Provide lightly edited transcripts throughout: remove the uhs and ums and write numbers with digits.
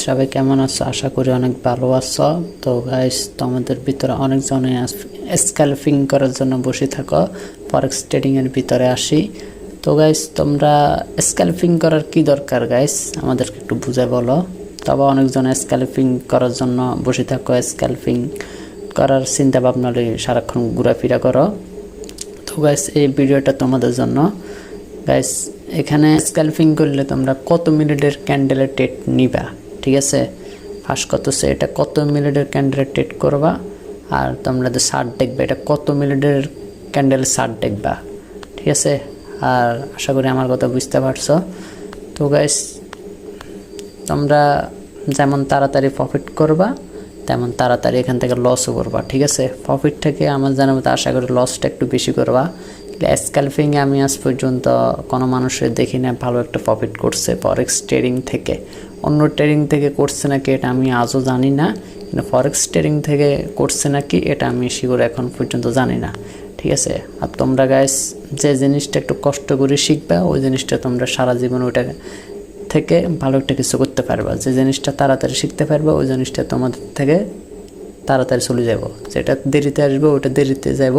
সবাই কেমন আছো? আশা করি অনেক ভালো আছো। তো গাইস, তোমাদের ভিতরে অনেকজনে স্ক্যালপিং করার জন্য বসে থাকো। ফরেক্স ট্রেডিং এর ভিতরে আসি। তো গাইস, তোমরা স্ক্যালপিং করার কি দরকার গাইস, আমাদেরকে একটু বুঝে বলো। তবে অনেকজন স্ক্যালপিং করার জন্য বসে থাকো, স্ক্যালপিং করার চিন্তা ভাবনা সারাক্ষণ ঘোরাফেরা করো। তো গাইস, এই ভিডিওটা তোমাদের জন্য। গাইস, এখানে স্ক্যালপিং করলে তোমরা কত মিনিটের ক্যান্ডেলের ট্রেড নিবা, ঠিক আছে? ফার্স্ট কত সে এটা কত মিনিটের ক্যান্ডেলের ট্রেড করবা, আর তোমরা যে শার্ট দেখবে এটা কত মিনিটের ক্যান্ডেল শার্ট দেখবা, ঠিক আছে? আর আশা করি আমার কথা বুঝতে পারছো। তো গাইস, তোমরা যেমন তাড়াতাড়ি প্রফিট করবা তেমন তাড়াতাড়ি এখান থেকে লসও করবা, ঠিক আছে? প্রফিট থেকে আমার জানার মতো আশা করি লসটা একটু বেশি করবা। স্ক্যালপিংয়ে আমি আজ পর্যন্ত কোনো মানুষের দেখি না ভালো একটা প্রফিট করছে ফরেক্স ট্রেডিং থেকে। অন্য ট্রেডিং থেকে করছে নাকি এটা আমি আজও জানি না, কিন্তু ফরেক্স ট্রেডিং থেকে করছে নাকি এটা আমি শিওর এখন পর্যন্ত জানি না, ঠিক আছে? আর তোমরা গাইস যে জিনিসটা একটু কষ্ট করে শিখবা ওই জিনিসটা তোমরা সারা জীবন ওইটা থেকে ভালো একটা কিছু করতে পারবা। যে জিনিসটা তাড়াতাড়ি শিখতে পারবা ওই জিনিসটা তোমাদের থেকে তাড়াতাড়ি চলে যাব। যেটা দেরিতে আসবে ওটা দেরিতে যাব,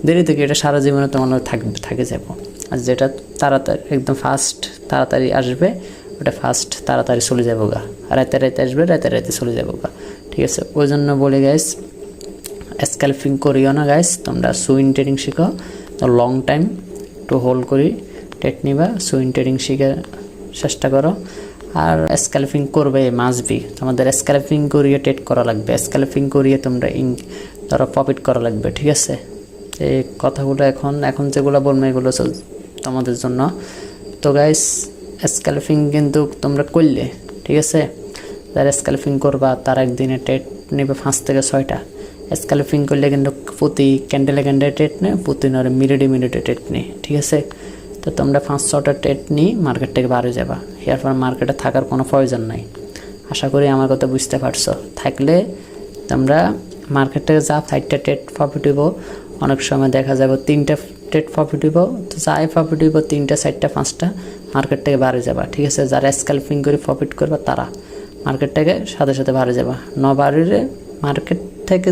দেরি থেকে এটা সারা জীবনে তোমার থাকে যাব। আর যেটা তাড়াতাড়ি একদম ফাস্ট তাড়াতাড়ি আসবে ওটা ফাস্ট তাড়াতাড়ি চলে যাবো গা। রাতে রাতে আসবে রাতে রাতে চলে যাবো গা, ঠিক আছে? ওই জন্য বলে গাইস, স্ক্যালপিং করিও না গাইস, তোমরা সুইং ট্রেডিং শিখো। তো লং টাইম একটু হোল্ড করি ট্রেড নিবা, সুইং ট্রেডিং শিখে চেষ্টা করো। আর স্ক্যালপিং করবে মাসবি, তোমাদের স্ক্যালপিং করিয়ে ট্রেড করা লাগবে, স্ক্যালপিং করিয়ে তোমরা ধরো প্রফিট করা লাগবে, ঠিক আছে? এই কথাগুলো এখন যেগুলো বলবো এগুলো তোমাদের জন্য। তো গাইস, স্ক্যালপিং কিন্তু তোমরা করলে, ঠিক আছে? যারা স্ক্যালপিং করবা তারা একদিনে ট্রেড নেবে 5 থেকে 6টা। স্ক্যালপিং করলে কিন্তু প্রতি ক্যান্ডেলে ক্যান্ডেলে ট্রেড নেই, প্রতি মিনিটে মিনিটে ট্রেড নেই, ঠিক আছে? তো তোমরা 5-6টা ট্রেড নিয়ে মার্কেট থেকে বাড়ে যাবা, এরপর মার্কেটে থাকার কোনো প্রয়োজন নাই। আশা করি আমার কথা বুঝতে পারছো। থাকলে তোমরা মার্কেট থেকে যা 4টা ট্রেড প্রফিট হইব, অনেক সময় দেখা যাবে 3টা ট্রেড প্রফিট হইব, তো যাই প্রফিট হইব 3টা 4টা 5টা মার্কেট থেকে বাড়ে যাবা, ঠিক আছে? যারা স্ক্যালপিং করে প্রফিট করবে তারা মার্কেট থেকে সাথে সাথে বাড়ে যাবা। বাড়িরে মার্কেট থেকে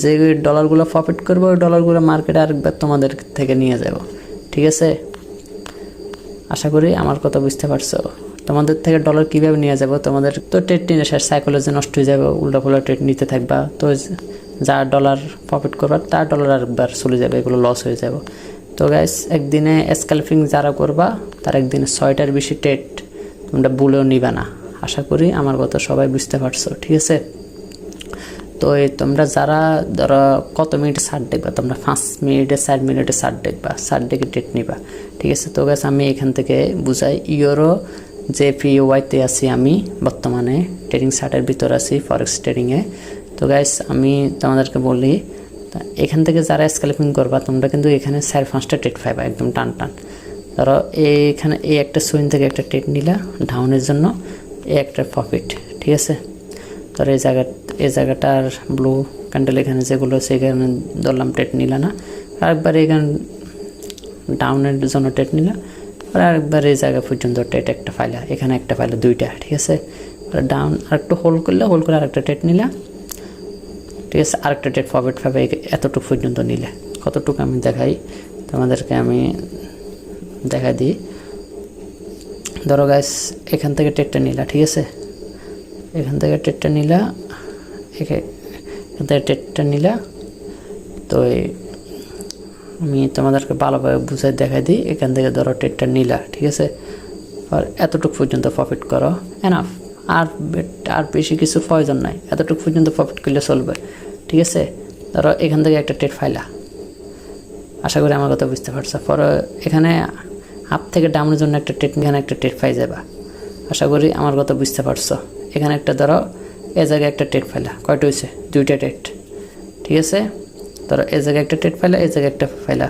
যে ডলারগুলো প্রফিট করবে ওই ডলারগুলো মার্কেটে আরেকবার তোমাদের থেকে নিয়ে যাব, ঠিক আছে? আশা করি আমার কথা বুঝতে পারছো। তোমাদের থেকে ডলার কীভাবে নিয়ে যাব, তোমাদের তো ট্রেড নিয়ে শেষ সাইকোলজি নষ্ট হয়ে যাবে, উল্টাফুল্টা ট্রেড নিতে থাকবা, তো যার ডলার প্রফিট করবার তার ডলার আরেকবার চলে যাবে, এগুলো লস হয়ে যাবে। তো গাইস, একদিনে স্ক্যালপিং যারা করবা তার একদিনে 6টার বেশি ট্রেড তোমরা ভুলেও নিবা না। আশা করি আমার কথা সবাই বুঝতে পারছো, ঠিক আছে? তো তোমরা যারা ধরো কত মিনিটে শার্ট দেখবা, তোমরা 5 মিনিটে 4 মিনিটে শার্ট দেখবা, শার্ট দেখে ট্রেড নিবা, ঠিক আছে? তো গাইস, আমি এখান থেকে বুঝাই ইউরো JPY-তে আছি আমি বর্তমানে, ট্রেডিং শার্টের ভিতর আছি ফরেক্স ট্রেডিংয়ে। তো গাইস, আমি তোমাদেরকে বলি, এখান থেকে যারা স্ক্যালপিং করবা তোমরা কিন্তু এখানে 4-5টা ট্রেড পাইবা একদম টান টান। ধরো এইখানে এই একটা সুইং থেকে একটা ট্রেড নিলা ডাউনের জন্য, এই একটা প্রফিট, ঠিক আছে? ধরো এই জায়গাটার ব্লু ক্যান্ডেল এখানে যেগুলো সেখানে ধরলাম ট্রেড নিলা না, আরেকবার এখানে ডাউনের জন্য ট্রেড নিলা, আর আরেকবার এই জায়গা পর্যন্ত ট্রেড একটা ফাইলা, এখানে একটা ফাইলা 2টা, ঠিক আছে? ডাউন আরেকটু হোল্ড করে আরেকটা ট্রেড নিলা, ঠিক আছে? আরেকটা ট্রেড প্রফিট পাবে এতটুকু পর্যন্ত নিলে। কতটুকু আমি দেখাই তোমাদেরকে, আমি দেখা দিই। ধরো গাইস, এখান থেকে ট্রেডটা নিলা, ঠিক আছে? এখান থেকে ট্রেডটা নিলা, এখান থেকে ট্রেডটা নিলা। তো আমি তোমাদেরকে ভালোভাবে বুঝাই দেখাই দিই। এখান থেকে ধরো ট্রেডটা নিলা, ঠিক আছে? আর এতটুকু পর্যন্ত প্রফিট করো, এনাফ। আর বেশি কিছু প্রয়োজন নাই, এতটুকু পর্যন্ত প্রফিট করলে চলবে, ঠিক আছে? ধরো এখান থেকে একটা ট্রেড ফাইলা, আশা করি আমার কথা বুঝতে পারছো। পরে এখানে আপ থেকে ডাউনের জন্য একটা ট্রেড, এখানে একটা ট্রেড পাই যাবা, আশা করি আমার কথা বুঝতে পারছো। এখানে একটা ধরো এ জায়গায় একটা ট্রেড ফাইলা, কয়টা হয়েছে? 2টা ট্রেড, ঠিক আছে? ধরো এই জায়গায় একটা ট্রেড ফাইলা, এই জায়গায় একটা ফাইলা,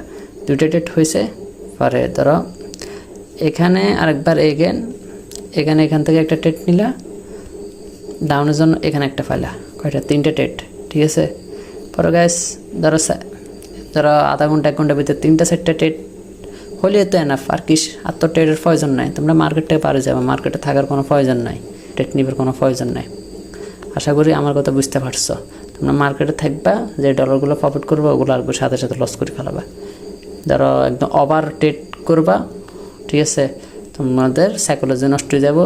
2টা ট্রেড হয়েছে। পরে ধরো এখানে আরেকবার এখান থেকে একটা ট্রেড নিলা ডাউনের জন্য, এখানে একটা ফাইলা, কয়টা? 3টা ট্রেড, ঠিক আছে? পরে গাইস, ধরো আধা ঘন্টা 1 ঘন্টার ভিতরে 3টা 4টা ট্রেড হলে তো এনাফ। আর তো ট্রেডের প্রয়োজন নাই, তোমরা মার্কেট থেকে পারে যাবে, মার্কেটে থাকার কোনো প্রয়োজন নাই, ট্রেড নিবার কোনো প্রয়োজন নাই। আশা করি আমার কথা বুঝতে পারছো। তোমরা মার্কেটে থাকবা, যে ডলারগুলো প্রফিট করবা ওগুলো আর সাথে সাথে লস করে ফেলাবা। ধরো একদম ওভার ট্রেড করবা, ঠিক আছে, তোমাদের সাইকোলজি নষ্ট হয়ে যাবো।